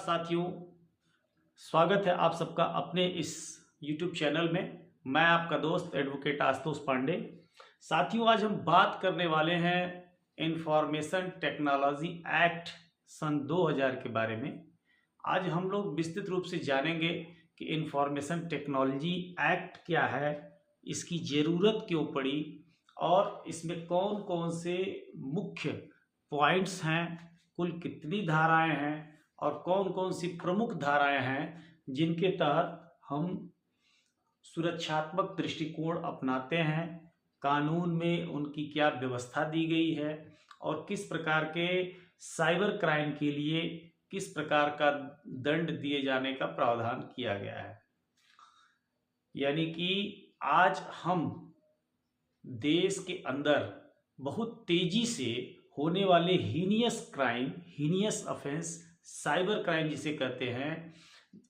साथियों, स्वागत है आप सबका अपने इस YouTube चैनल में। मैं आपका दोस्त एडवोकेट आशुतोष पांडे। साथियों, आज हम बात करने वाले हैं इंफॉर्मेशन टेक्नोलॉजी एक्ट सन 2000 के बारे में। आज हम लोग विस्तृत रूप से जानेंगे कि इंफॉर्मेशन टेक्नोलॉजी एक्ट क्या है, इसकी ज़रूरत क्यों पड़ी और इसमें कौन कौन से मुख्य पॉइंट्स हैं, कुल कितनी धाराएं हैं और कौन कौन सी प्रमुख धाराएं हैं जिनके तहत हम सुरक्षात्मक दृष्टिकोण अपनाते हैं, कानून में उनकी क्या व्यवस्था दी गई है और किस प्रकार के साइबर क्राइम के लिए किस प्रकार का दंड दिए जाने का प्रावधान किया गया है। यानी कि आज हम देश के अंदर बहुत तेजी से होने वाले heinous crime, heinous offence, cyber crime जिसे कहते हैं,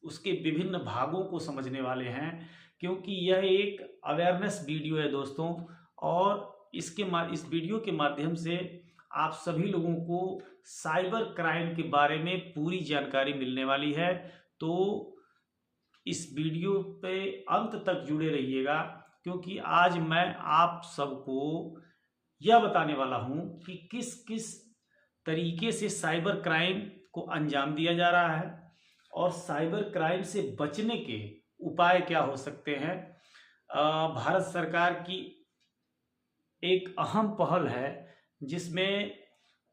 उसके विभिन्न भागों को समझने वाले हैं, क्योंकि यह एक अवेयरनेस वीडियो है दोस्तों। और इस वीडियो के माध्यम से आप सभी लोगों को साइबर क्राइम के बारे में पूरी जानकारी मिलने वाली है। तो इस वीडियो पे अंत तक जुड़े रहिएगा, क्योंकि आज मैं आप सबको यह बताने वाला हूं कि किस किस तरीके से साइबर क्राइम को अंजाम दिया जा रहा है और साइबर क्राइम से बचने के उपाय क्या हो सकते हैं। भारत सरकार की एक अहम पहल है जिसमें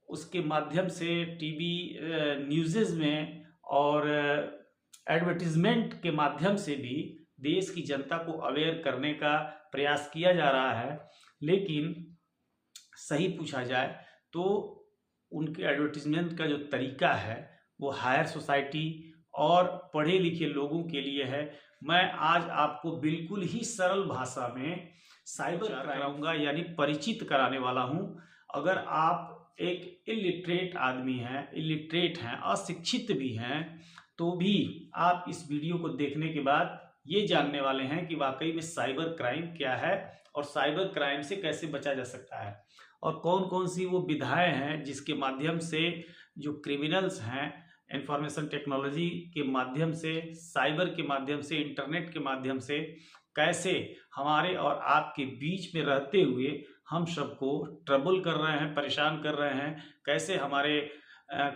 उसके माध्यम से टीवी न्यूज़ में और एडवर्टीजमेंट के माध्यम से भी देश की जनता को अवेयर करने का प्रयास किया जा रहा है। लेकिन सही पूछा जाए तो उनके एडवर्टीजमेंट का जो तरीका है वो हायर सोसाइटी और पढ़े लिखे लोगों के लिए है। मैं आज आपको बिल्कुल ही सरल भाषा में साइबर कराऊंगा, यानी परिचित कराने वाला हूं। अगर आप एक इलिटरेट आदमी हैं, इलिटरेट हैं, अशिक्षित भी हैं, तो भी आप इस वीडियो को देखने के बाद ये जानने वाले हैं कि वाकई में साइबर क्राइम क्या है और साइबर क्राइम से कैसे बचा जा सकता है और कौन कौन सी वो विधाएं हैं जिसके माध्यम से जो क्रिमिनल्स हैं इंफॉर्मेशन टेक्नोलॉजी के माध्यम से, साइबर के माध्यम से, इंटरनेट के माध्यम से कैसे हमारे और आपके बीच में रहते हुए हम सबको ट्रबल कर रहे हैं, परेशान कर रहे हैं, कैसे हमारे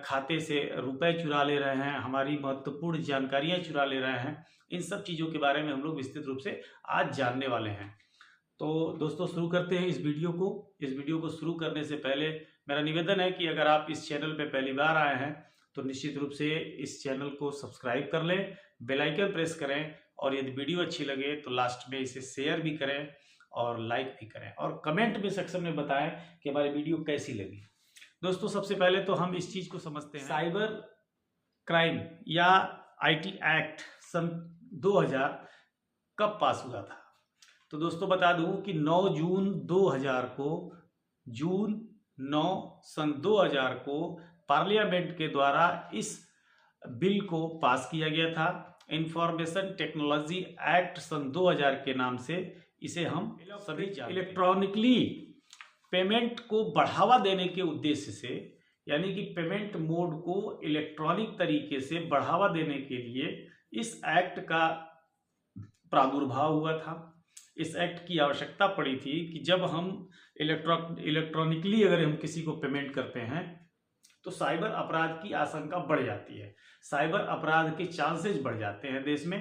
खाते से रुपए चुरा ले रहे हैं, हमारी महत्वपूर्ण जानकारियां चुरा ले रहे हैं। इन सब चीज़ों के बारे में हम लोग विस्तृत रूप से आज जानने वाले हैं। तो दोस्तों, शुरू करते हैं इस वीडियो को। इस वीडियो को शुरू करने से पहले मेरा निवेदन है कि अगर आप इस चैनल पे पहली बार आए हैं तो निश्चित रूप से इस चैनल को सब्सक्राइब कर लें, बेल आइकन प्रेस करें और यदि वीडियो अच्छी लगे तो लास्ट में इसे शेयर भी करें और लाइक भी करें और कमेंट में सेक्शन में बताएं कि हमारी वीडियो कैसी लगी। दोस्तों, सबसे पहले तो हम इस चीज़ को समझते हैं, साइबर क्राइम या IT एक्ट सन 2000 कब पास हुआ था। तो दोस्तों बता दूं कि 9 जून 2000 को, जून 9 सन 2000 को पार्लियामेंट के द्वारा इस बिल को पास किया गया था। इंफॉर्मेशन टेक्नोलॉजी एक्ट सन 2000 के नाम से इसे हम सभी इलेक्ट्रॉनिकली पेमेंट को बढ़ावा देने के उद्देश्य से, यानी कि पेमेंट मोड को इलेक्ट्रॉनिक तरीके से बढ़ावा देने के लिए इस एक्ट का प्रादुर्भाव हुआ था। इस एक्ट की आवश्यकता पड़ी थी कि जब हम इलेक्ट्रॉनिकली अगर हम किसी को पेमेंट करते हैं तो साइबर अपराध की आशंका बढ़ जाती है, साइबर अपराध के चांसेस बढ़ जाते हैं देश में।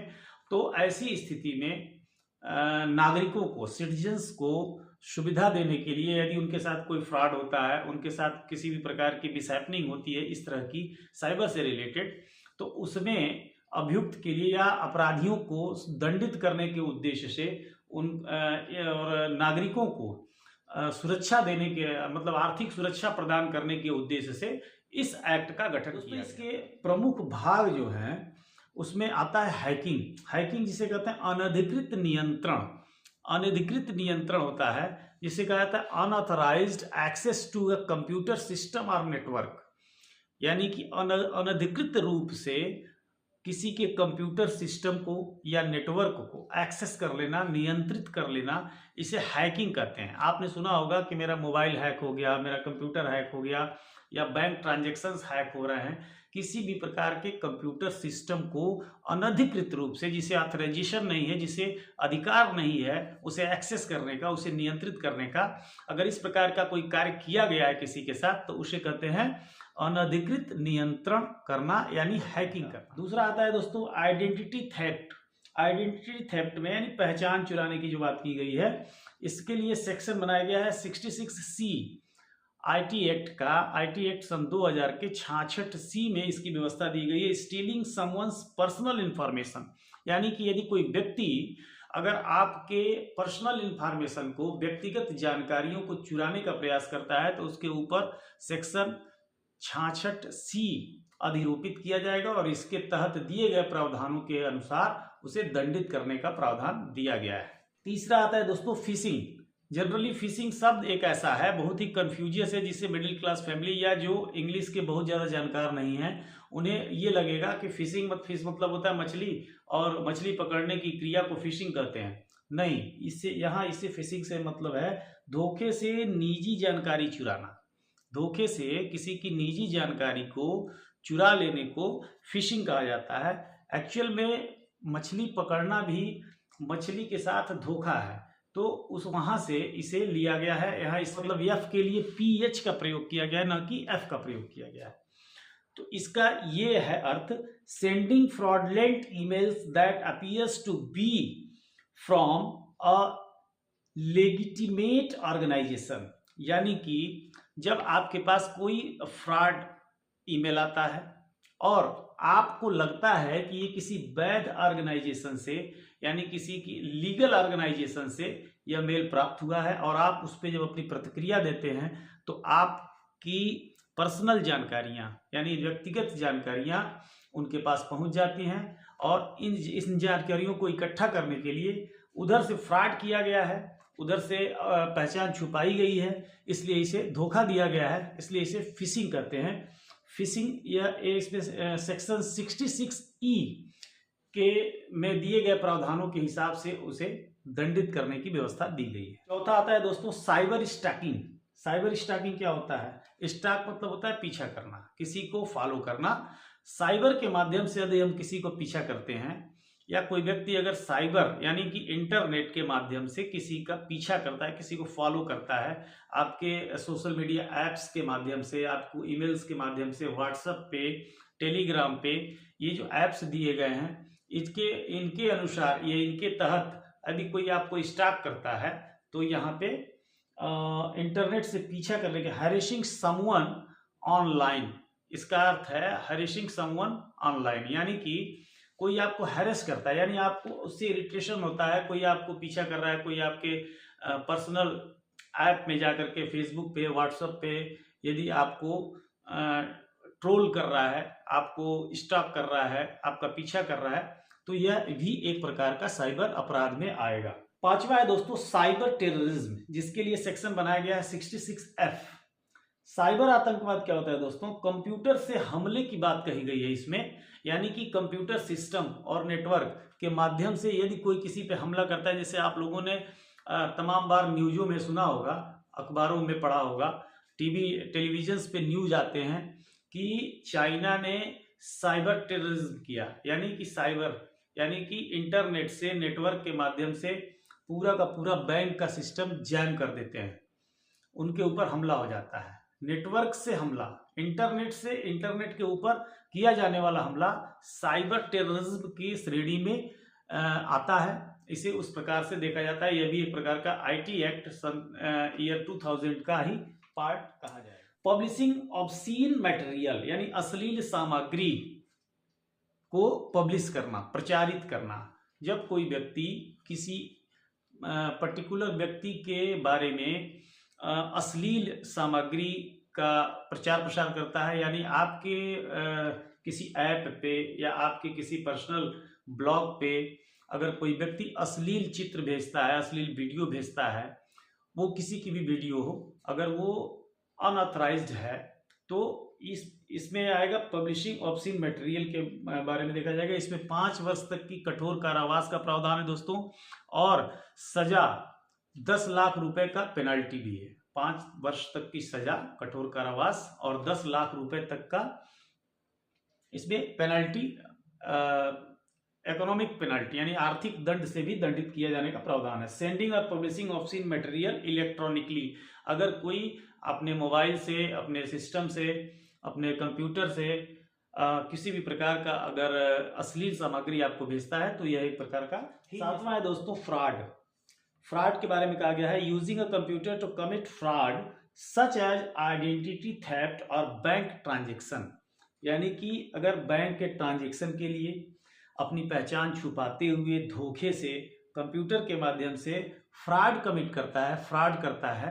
तो ऐसी स्थिति में नागरिकों को, सिटीजन्स को सुविधा देने के लिए, यदि उनके साथ कोई फ्रॉड होता है, उनके साथ किसी भी प्रकार की मिसहैपनिंग होती है इस तरह की साइबर से रिलेटेड, तो उसमें अभियुक्त के लिए या अपराधियों को दंडित करने के उद्देश्य से उन और नागरिकों को सुरक्षा देने के, मतलब आर्थिक सुरक्षा प्रदान करने के उद्देश्य से इस एक्ट का गठन किया। इसके प्रमुख भाग जो हैं उसमें आता है हैकिंग जिसे कहते हैं अनधिकृत नियंत्रण। अनधिकृत नियंत्रण होता है जिसे कहा जाता है unauthorised access to a computer system और नेटवर्क, यानी कि अनधिकृत रूप से किसी के कंप्यूटर सिस्टम को या नेटवर्क को एक्सेस कर लेना, नियंत्रित कर लेना, इसे हैकिंग कहते हैं। आपने सुना होगा कि मेरा मोबाइल हैक हो गया, मेरा कंप्यूटर हैक हो गया, या बैंक ट्रांजैक्शंस हैक हो रहे हैं। किसी भी प्रकार के कंप्यूटर सिस्टम को अनधिकृत रूप से, जिसे ऑथराइजेशन नहीं है, जिसे अधिकार नहीं है उसे एक्सेस करने का, उसे नियंत्रित करने का, अगर इस प्रकार का कोई कार्य किया गया है किसी के साथ, तो उसे कहते हैं अनधिकृत नियंत्रण करना, यानी हैकिंग करना। दूसरा आता है दोस्तों आइडेंटिटी थेफ्ट। आइडेंटिटी थेफ्ट में यानी पहचान चुराने की जो बात की गई है, इसके लिए सेक्शन बनाया गया है 66C आईटी एक्ट का। आईटी एक्ट सन 2000 के 66C में इसकी व्यवस्था दी गई है, स्टीलिंग समवन्स पर्सनल इंफॉर्मेशन, यानी कि यदि कोई व्यक्ति अगर आपके पर्सनल इंफॉर्मेशन को, व्यक्तिगत जानकारियों को चुराने का प्रयास करता है, तो उसके ऊपर सेक्शन 66C अधिरोपित किया जाएगा और इसके तहत दिए गए प्रावधानों के अनुसार उसे दंडित करने का प्रावधान दिया गया है। तीसरा आता है दोस्तों फिशिंग। जनरली फिशिंग शब्द एक ऐसा है, बहुत ही कंफ्यूजियस है, जिससे मिडिल क्लास फैमिली या जो इंग्लिश के बहुत ज़्यादा जानकार नहीं है, उन्हें ये लगेगा कि फिशिंग फिश मतलब होता है मछली, और मछली पकड़ने की क्रिया को फिशिंग कहते हैं। नहीं, इससे फिशिंग से मतलब है धोखे से निजी जानकारी चुराना। धोखे से किसी की निजी जानकारी को चुरा लेने को फिशिंग कहा जाता है। एक्चुअल में मछली पकड़ना भी मछली के साथ धोखा है, तो उस वहां से इसे लिया गया है। यहाँ इस मतलब एफ के लिए PH का प्रयोग किया गया है, न कि F का प्रयोग किया गया है। तो इसका ये है अर्थ, sending fraudulent emails that appears to be from a legitimate organisation, यानी कि जब आपके पास कोई फ्रॉड ईमेल आता है और आपको लगता है कि ये किसी वैध ऑर्गेनाइजेशन से, यानी किसी की लीगल ऑर्गेनाइजेशन से यह मेल प्राप्त हुआ है, और आप उस पर जब अपनी प्रतिक्रिया देते हैं तो आपकी पर्सनल जानकारियां, यानी व्यक्तिगत जानकारियां उनके पास पहुंच जाती हैं, और इन जानकारियों को इकट्ठा करने के लिए उधर से फ्रॉड किया गया है, उधर से पहचान छुपाई गई है, इसलिए इसे धोखा दिया गया है, इसलिए इसे फिशिंग कहते हैं। फिशिंग यह इसमें सेक्शन 66E के में दिए गए प्रावधानों के हिसाब से उसे दंडित करने की व्यवस्था दी गई है। चौथा आता है दोस्तों साइबर स्टॉकिंग। साइबर स्टॉकिंग क्या होता है? स्टॉक मतलब होता है पीछा करना, किसी को फॉलो करना। साइबर के माध्यम से यदि हम किसी को पीछा करते हैं, या कोई व्यक्ति अगर साइबर यानी कि इंटरनेट के माध्यम से किसी का पीछा करता है, किसी को फॉलो करता है, आपके सोशल मीडिया ऐप्स के माध्यम से, आपको ईमेल्स के माध्यम से, व्हाट्सएप पे, टेलीग्राम पे, ये जो ऐप्स दिए गए हैं, इनके अनुसार, ये इनके तहत यदि कोई आपको स्टॉक करता है, तो यहाँ पे इंटरनेट से पीछा करने के, हैरेसिंग समवन ऑनलाइन, इसका अर्थ है हैरेसिंग समवन ऑनलाइन, यानी कि कोई आपको हैरेस करता है, यानी आपको उससे इरिटेशन होता है, कोई आपको पीछा कर रहा है, कोई आपके पर्सनल ऐप में जाकर के, फेसबुक पे, व्हाट्सएप पे यदि आपको ट्रोल कर रहा है, आपको स्टॉक कर रहा है, आपका पीछा कर रहा है, तो यह भी एक प्रकार का साइबर अपराध में आएगा। पांचवा है दोस्तों साइबर टेररिज्म, जिसके लिए सेक्शन बनाया गया है 66F। साइबर आतंकवाद क्या होता है दोस्तों? कंप्यूटर से हमले की बात कही गई है इसमें, यानी कि कंप्यूटर सिस्टम और नेटवर्क के माध्यम से यदि कोई किसी पे हमला करता है, जैसे आप लोगों ने तमाम बार न्यूज़ों में सुना होगा, अखबारों में पढ़ा होगा, टेलीविजन पे न्यूज आते हैं कि चाइना ने साइबर टेररिज्म किया, यानी कि साइबर यानी कि इंटरनेट से, नेटवर्क के माध्यम से पूरा का पूरा बैंक का सिस्टम जैम कर देते हैं, उनके ऊपर हमला हो जाता है। नेटवर्क से हमला, इंटरनेट से, इंटरनेट के ऊपर किया जाने वाला हमला साइबर टेररिज्म की श्रेणी में आता है। इसे उस प्रकार से देखा जाता है, यह भी एक प्रकार का आईटी एक्ट ईयर 2000 का ही पार्ट कहा जाएगा। पब्लिशिंग ऑब्सीन मटेरियल, यानी अश्लील सामग्री को पब्लिश करना, प्रचारित करना। जब कोई व्यक्ति किसी पर्टिकुलर व्यक्ति के बारे में अश्लील सामग्री का प्रचार प्रसार करता है, यानी आपके किसी ऐप पे या आपके किसी पर्सनल ब्लॉग पे अगर कोई व्यक्ति अश्लील चित्र भेजता है, अश्लील वीडियो भेजता है, वो किसी की भी वीडियो हो, अगर वो अनऑथराइज्ड है, तो इसमें आएगा पब्लिशिंग ऑब्सीन मटेरियल के बारे में देखा जाएगा। इसमें 5 वर्ष तक की कठोर कारावास का प्रावधान है दोस्तों, और सजा 10 लाख रुपए का पेनल्टी भी है, 5 वर्ष तक की सजा, कठोर कारावास और 10 लाख रुपए तक का इसमें पेनल्टी, इकोनॉमिक पेनल्टी यानी आर्थिक दंड से भी दंडित किया जाने का प्रावधान है। सेंडिंग और पब्लिशिंग ऑब्सीन मटेरियल इलेक्ट्रॉनिकली, अगर कोई अपने मोबाइल से, अपने सिस्टम से, अपने कंप्यूटर से किसी भी प्रकार का अगर अश्लील सामग्री आपको भेजता है तो यह एक प्रकार का। सातवां है दोस्तों फ्रॉड। फ्रॉड के बारे में कहा गया है, using a computer to commit fraud such as identity theft और बैंक ट्रांजेक्शन, यानी कि अगर बैंक के ट्रांजेक्शन के लिए अपनी पहचान छुपाते हुए धोखे से कंप्यूटर के माध्यम से फ्रॉड कमिट करता है, फ्रॉड करता है।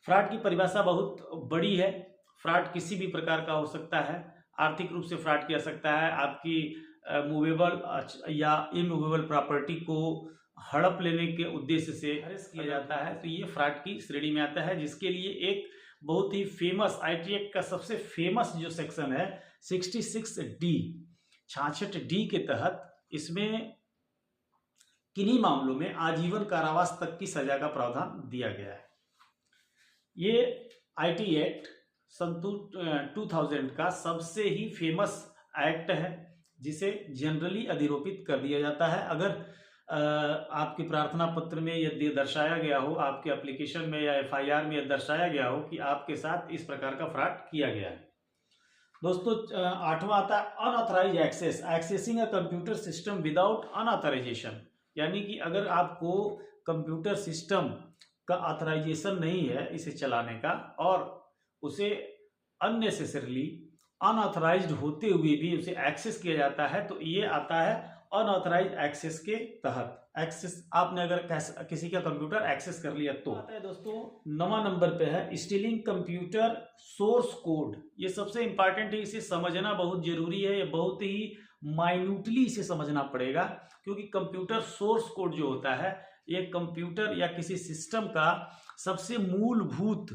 फ्रॉड की परिभाषा बहुत बड़ी है। फ्रॉड किसी भी प्रकार का हो सकता है। आर्थिक रूप से फ्रॉड किया सकता है, आपकी मूवेबल या इमूवेबल प्रॉपर्टी को हड़प लेने के उद्देश्य से अरेस्ट किया जाता है, तो ये फ्रॉड की श्रेणी में आता है, जिसके लिए एक बहुत ही फेमस आईटी एक्ट का सबसे फेमस जो सेक्शन है 66D, 66D के तहत इसमें किन्हीं मामलों में आजीवन कारावास तक की सजा का प्रावधान दिया गया है। ये आईटी एक्ट सन 2000 का सबसे ही फेमस एक्ट है, जिसे जनरली अधिरोपित कर दिया जाता है। अगर आपके प्रार्थना पत्र में यह दर्शाया गया हो, आपके एप्लीकेशन में या एफआईआर में यह दर्शाया गया हो कि आपके साथ इस प्रकार का फ्रॉड किया गया है। दोस्तों आठवां आता है unauthorise access, accessing a computer system without unauthorisation, यानी कि अगर आपको कंप्यूटर सिस्टम का ऑथराइजेशन नहीं है इसे चलाने का और उसे अननेसेसरली अनऑथराइज्ड होते हुए भी उसे एक्सेस किया जाता है, तो ये आता है अनऑथराइज एक्सेस के तहत। एक्सेस आपने अगर किसी का कंप्यूटर एक्सेस कर लिया तो आता है दोस्तों। 9वां नंबर पे है स्टीलिंग कंप्यूटर सोर्स कोड। ये सबसे इंपॉर्टेंट है, इसे समझना बहुत जरूरी है, ये बहुत ही माइन्यूटली इसे समझना पड़ेगा, क्योंकि कंप्यूटर सोर्स कोड जो होता है ये कंप्यूटर या किसी सिस्टम का सबसे मूलभूत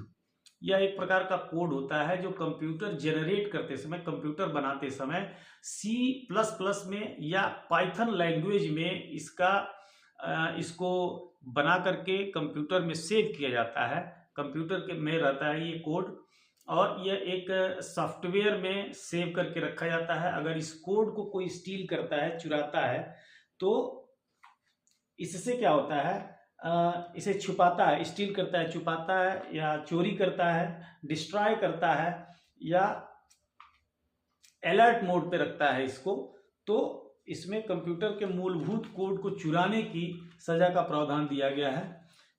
या एक प्रकार का कोड होता है जो कंप्यूटर जनरेट करते समय, कंप्यूटर बनाते समय C++ में या पाइथन लैंग्वेज में इसको बना करके कंप्यूटर में सेव किया जाता है। कंप्यूटर के में रहता है ये कोड और यह एक सॉफ्टवेयर में सेव करके रखा जाता है। अगर इस कोड को कोई स्टील करता है, चुराता है, तो इससे क्या होता है, इसे छुपाता है, स्टील करता है, छुपाता है या चोरी करता है, डिस्ट्रॉय करता है या अलर्ट मोड पे रखता है इसको, तो इसमें कंप्यूटर के मूलभूत कोड को चुराने की सजा का प्रावधान दिया गया है।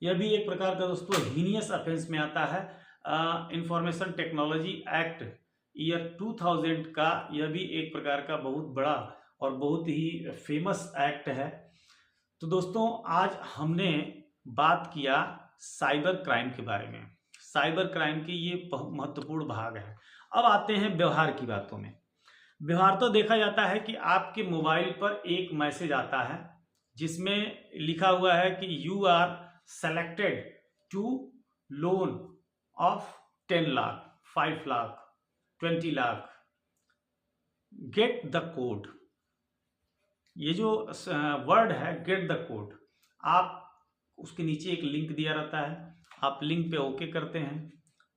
यह भी एक प्रकार का दोस्तों हीनियस ऑफेंस में आता है। इंफॉर्मेशन टेक्नोलॉजी एक्ट ईयर 2000 का यह भी एक प्रकार का बहुत बड़ा और बहुत ही फेमस एक्ट है। तो दोस्तों आज हमने बात किया साइबर क्राइम के बारे में। साइबर क्राइम के ये महत्वपूर्ण भाग है। अब आते हैं व्यवहार की बातों में। व्यवहार तो देखा जाता है कि आपके मोबाइल पर एक मैसेज आता है जिसमें लिखा हुआ है कि you are selected to loan of 10 lakh, 5 lakh, 20 lakh, get the code. ये जो वर्ड है गेट द कोड, आप उसके नीचे एक लिंक दिया रहता है, आप लिंक पे ओके करते हैं,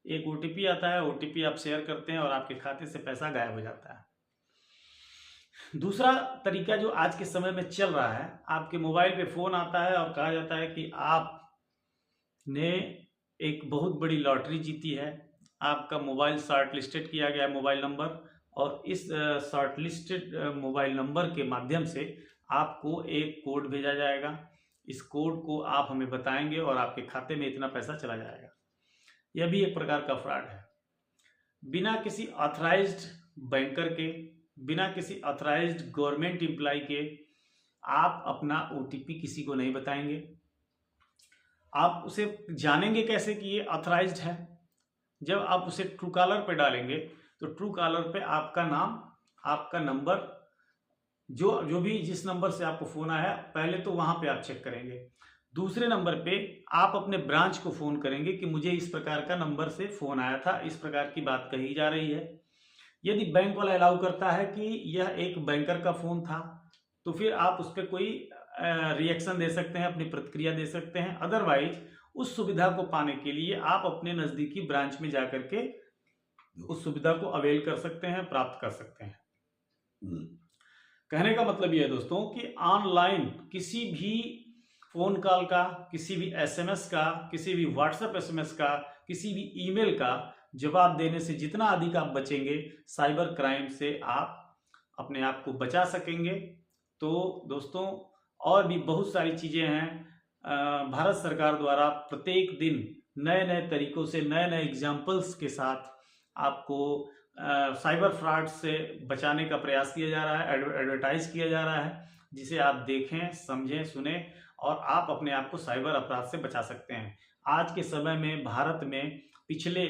एक ओटीपी आता है, ओटीपी आप शेयर करते हैं और आपके खाते से पैसा गायब हो जाता है। दूसरा तरीका जो आज के समय में चल रहा है, आपके मोबाइल पे फोन आता है और कहा जाता है कि आपने एक बहुत बड़ी लॉटरी जीती है, आपका मोबाइल शॉर्ट लिस्टेड किया गया है मोबाइल नंबर, और इस शॉर्ट लिस्टेड मोबाइल नंबर के माध्यम से आपको एक कोड भेजा जाएगा। इस कोड को आप हमें बताएंगे और आपके खाते में इतना पैसा चला जाएगा। यह भी एक प्रकार का फ्रॉड है। बिना किसी ऑथराइज्ड बैंकर के, बिना किसी ऑथराइज्ड गवर्नमेंट एम्प्लॉय के आप अपना ओटीपी किसी को नहीं बताएंगे। आप उसे जानेंगे कैसे कि ये ऑथराइज्ड है? जब आप उसे ट्रू कॉलर पे डालेंगे तो ट्रू कॉलर पे आपका नाम, आपका नंबर, जो भी जिस नंबर से आपको फोन आया पहले तो वहां पे आप चेक करेंगे। दूसरे नंबर पे आप अपने ब्रांच को फोन करेंगे कि मुझे इस प्रकार का नंबर से फोन आया था, इस प्रकार की बात कही जा रही है। यदि बैंक वाला अलाउ करता है कि यह एक बैंकर का फोन था, तो फिर आप उस पर कोई रिएक्शन दे सकते हैं, अपनी प्रतिक्रिया दे सकते हैं। अदरवाइज उस सुविधा को पाने के लिए आप अपने नज़दीकी ब्रांच में जाकर के उस सुविधा को अवेल कर सकते हैं, प्राप्त कर सकते हैं। कहने का मतलब यह है दोस्तों कि ऑनलाइन किसी भी फ़ोन कॉल का, किसी भी एसएमएस का, किसी भी व्हाट्सएप एसएमएस का, किसी भी ईमेल का जवाब देने से जितना अधिक आप बचेंगे, साइबर क्राइम से आप अपने आप को बचा सकेंगे। तो दोस्तों और भी बहुत सारी चीज़ें हैं। भारत सरकार द्वारा प्रत्येक दिन नए नए तरीकों से, नए नए एग्जाम्पल्स के साथ आपको साइबर फ्रॉड से बचाने का प्रयास किया जा रहा है, एडवर्टाइज किया जा रहा है, जिसे आप देखें, समझें, सुने और आप अपने आप को साइबर अपराध से बचा सकते हैं। आज के समय में भारत में पिछले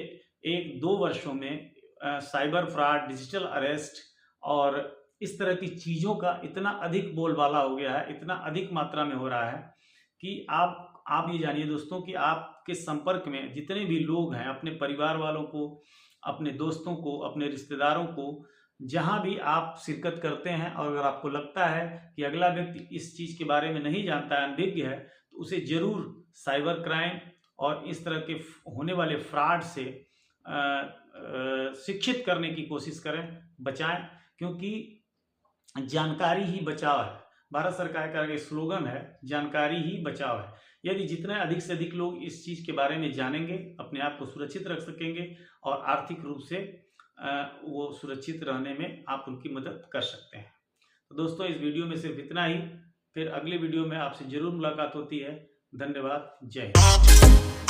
1-2 वर्षों में साइबर फ्रॉड, डिजिटल अरेस्ट और इस तरह की चीज़ों का इतना अधिक बोलबाला हो गया है, इतना अधिक मात्रा में हो रहा है कि आप ये जानिए दोस्तों कि आपके संपर्क में जितने भी लोग हैं, अपने परिवार वालों को, अपने दोस्तों को, अपने रिश्तेदारों को, जहां भी आप शिरकत करते हैं और अगर आपको लगता है कि अगला व्यक्ति इस चीज़ के बारे में नहीं जानता है, अनभिज्ञ है, तो उसे ज़रूर साइबर क्राइम और इस तरह के होने वाले फ्रॉड से शिक्षित करने की कोशिश करें, बचाएं, क्योंकि जानकारी ही बचाव है। भारत सरकार का एक स्लोगन है, जानकारी ही बचाव है। यदि जितने अधिक से अधिक लोग इस चीज़ के बारे में जानेंगे, अपने आप को सुरक्षित रख सकेंगे और आर्थिक रूप से वो सुरक्षित रहने में आप उनकी मदद कर सकते हैं। तो दोस्तों इस वीडियो में सिर्फ इतना ही। फिर अगले वीडियो में आपसे जरूर मुलाकात होती है। धन्यवाद। जय हिंद।